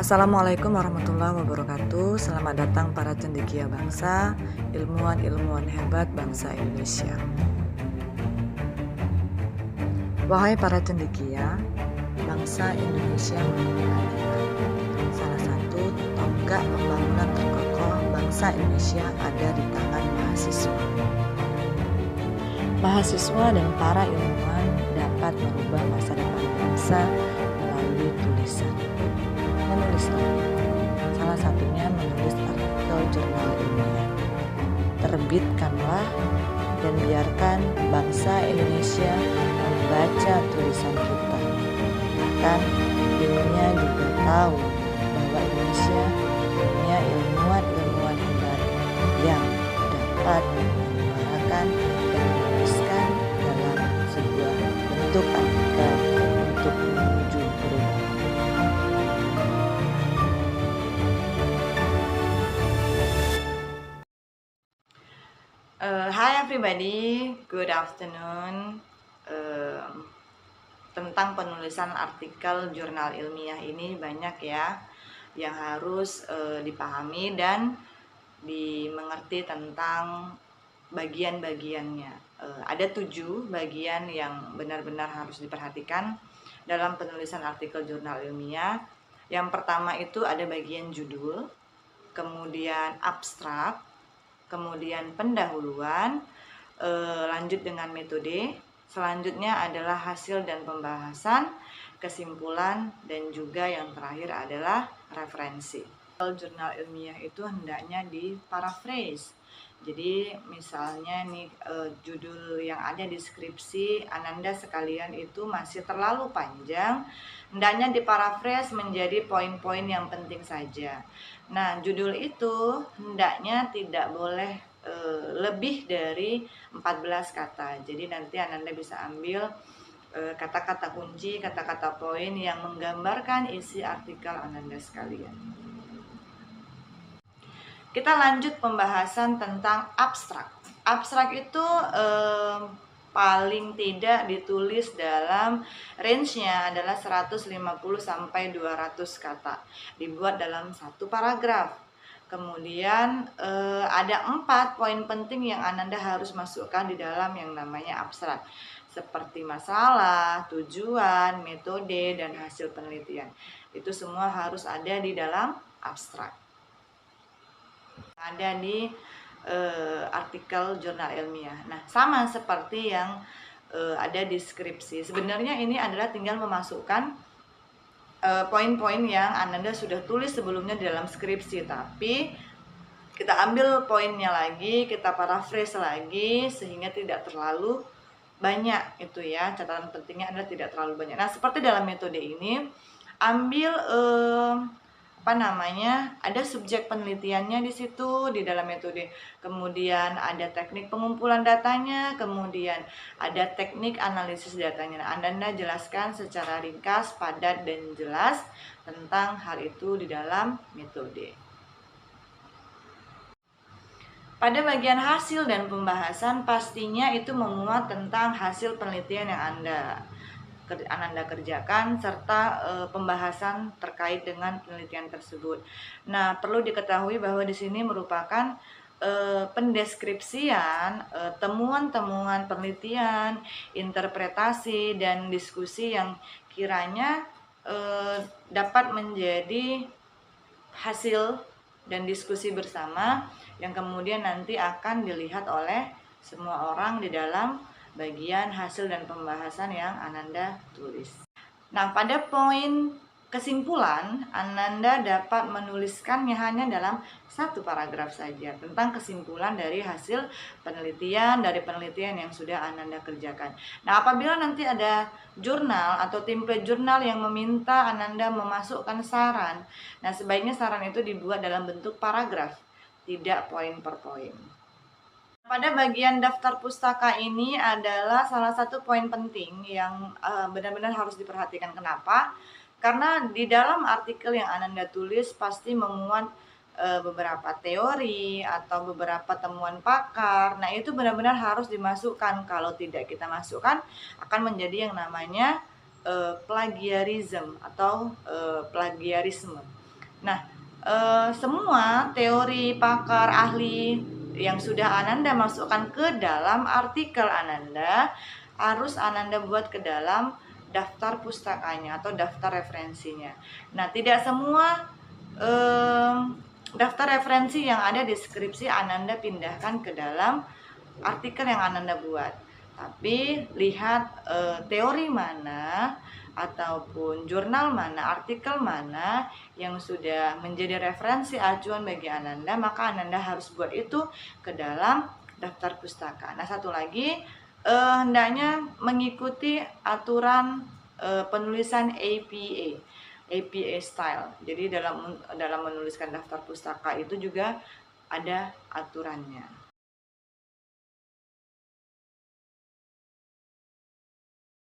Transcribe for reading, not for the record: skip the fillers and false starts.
Assalamualaikum warahmatullahi wabarakatuh. Selamat datang para cendekia bangsa, ilmuwan-ilmuwan hebat bangsa Indonesia. Wahai para cendekia, bangsa Indonesia memiliki keajaiban. Salah satu tonggak pembangunan terkokoh bangsa Indonesia ada di tangan mahasiswa. Mahasiswa dan para ilmuwan dapat merubah masa depan bangsa melalui tulisan. Menulislah, salah satunya menulis artikel jurnal ilmiah. Terbitkanlah dan biarkan bangsa Indonesia membaca tulisan kita. Bahkan dunia juga tahu bahwa Indonesia punya ilmuwan-ilmuwan hebat yang dapat menyuarakan dan menuliskan dalam sebuah bentuk artikel untuk menuju perubahan. Hi everybody, good afternoon. Tentang penulisan artikel jurnal ilmiah ini banyak ya yang harus dipahami dan dimengerti tentang bagian-bagiannya. Ada 7 bagian yang benar-benar harus diperhatikan dalam penulisan artikel jurnal ilmiah. Yang pertama itu ada bagian judul, kemudian abstrak, kemudian pendahuluan, lanjut dengan metode, selanjutnya adalah hasil dan pembahasan, kesimpulan, dan juga yang terakhir adalah referensi. Jurnal ilmiah itu hendaknya diparaphrase. Jadi misalnya nih judul yang ada di skripsi Ananda sekalian itu masih terlalu panjang, hendaknya diparaphrase menjadi poin-poin yang penting saja. Nah, judul itu hendaknya tidak boleh lebih dari 14 kata. Jadi nanti Ananda bisa ambil kata-kata kunci, kata-kata poin yang menggambarkan isi artikel Ananda sekalian. Kita lanjut pembahasan tentang abstrak. Abstrak itu paling tidak ditulis dalam range-nya adalah 150 sampai 200 kata. Dibuat dalam satu paragraf. Kemudian ada 4 poin penting yang Ananda harus masukkan di dalam yang namanya abstrak. Seperti masalah, tujuan, metode, dan hasil penelitian. Itu semua harus ada di dalam abstrak. Ada di artikel jurnal ilmiah. Nah, sama seperti yang ada di skripsi. Sebenarnya ini adalah tinggal memasukkan poin-poin yang Ananda sudah tulis sebelumnya di dalam skripsi, tapi kita ambil poinnya lagi, kita paraphrase lagi sehingga tidak terlalu banyak itu ya. Catatan pentingnya adalah tidak terlalu banyak. Nah, seperti dalam metode ini, ambil ada subjek penelitiannya di situ di dalam metode. Kemudian ada teknik pengumpulan datanya, kemudian ada teknik analisis datanya. Anda jelaskan secara ringkas, padat, dan jelas tentang hal itu di dalam metode. Pada bagian hasil dan pembahasan, pastinya itu memuat tentang hasil penelitian yang Ananda kerjakan serta pembahasan terkait dengan penelitian tersebut. Nah, perlu diketahui bahwa di sini merupakan pendeskripsian temuan-temuan penelitian, interpretasi, dan diskusi yang kiranya dapat menjadi hasil dan diskusi bersama yang kemudian nanti akan dilihat oleh semua orang di dalam bagian hasil dan pembahasan yang Ananda tulis. Nah, pada poin kesimpulan, Ananda dapat menuliskannya hanya dalam satu paragraf saja tentang kesimpulan dari hasil penelitian, dari penelitian yang sudah Ananda kerjakan. Nah, apabila nanti ada jurnal atau template jurnal yang meminta Ananda memasukkan saran, nah sebaiknya saran itu dibuat dalam bentuk paragraf, tidak poin per poin. Pada bagian daftar pustaka ini adalah salah satu poin penting yang benar-benar harus diperhatikan. Kenapa? Karena di dalam artikel yang Ananda tulis pasti memuat beberapa teori atau beberapa temuan pakar. Nah, itu benar-benar harus dimasukkan. Kalau tidak kita masukkan, akan menjadi yang namanya plagiarism atau plagiarisme. Nah, semua teori pakar ahli yang sudah Ananda masukkan ke dalam artikel Ananda harus Ananda buat ke dalam daftar pustakanya atau daftar referensinya. Nah, tidak semua daftar referensi yang ada di skripsi Ananda pindahkan ke dalam artikel yang Ananda buat. Tapi lihat teori mana ataupun jurnal mana, artikel mana yang sudah menjadi referensi acuan bagi Ananda, maka Ananda harus buat itu ke dalam daftar pustaka. Nah, satu lagi, hendaknya mengikuti aturan penulisan APA style. Jadi dalam menuliskan daftar pustaka itu juga ada aturannya.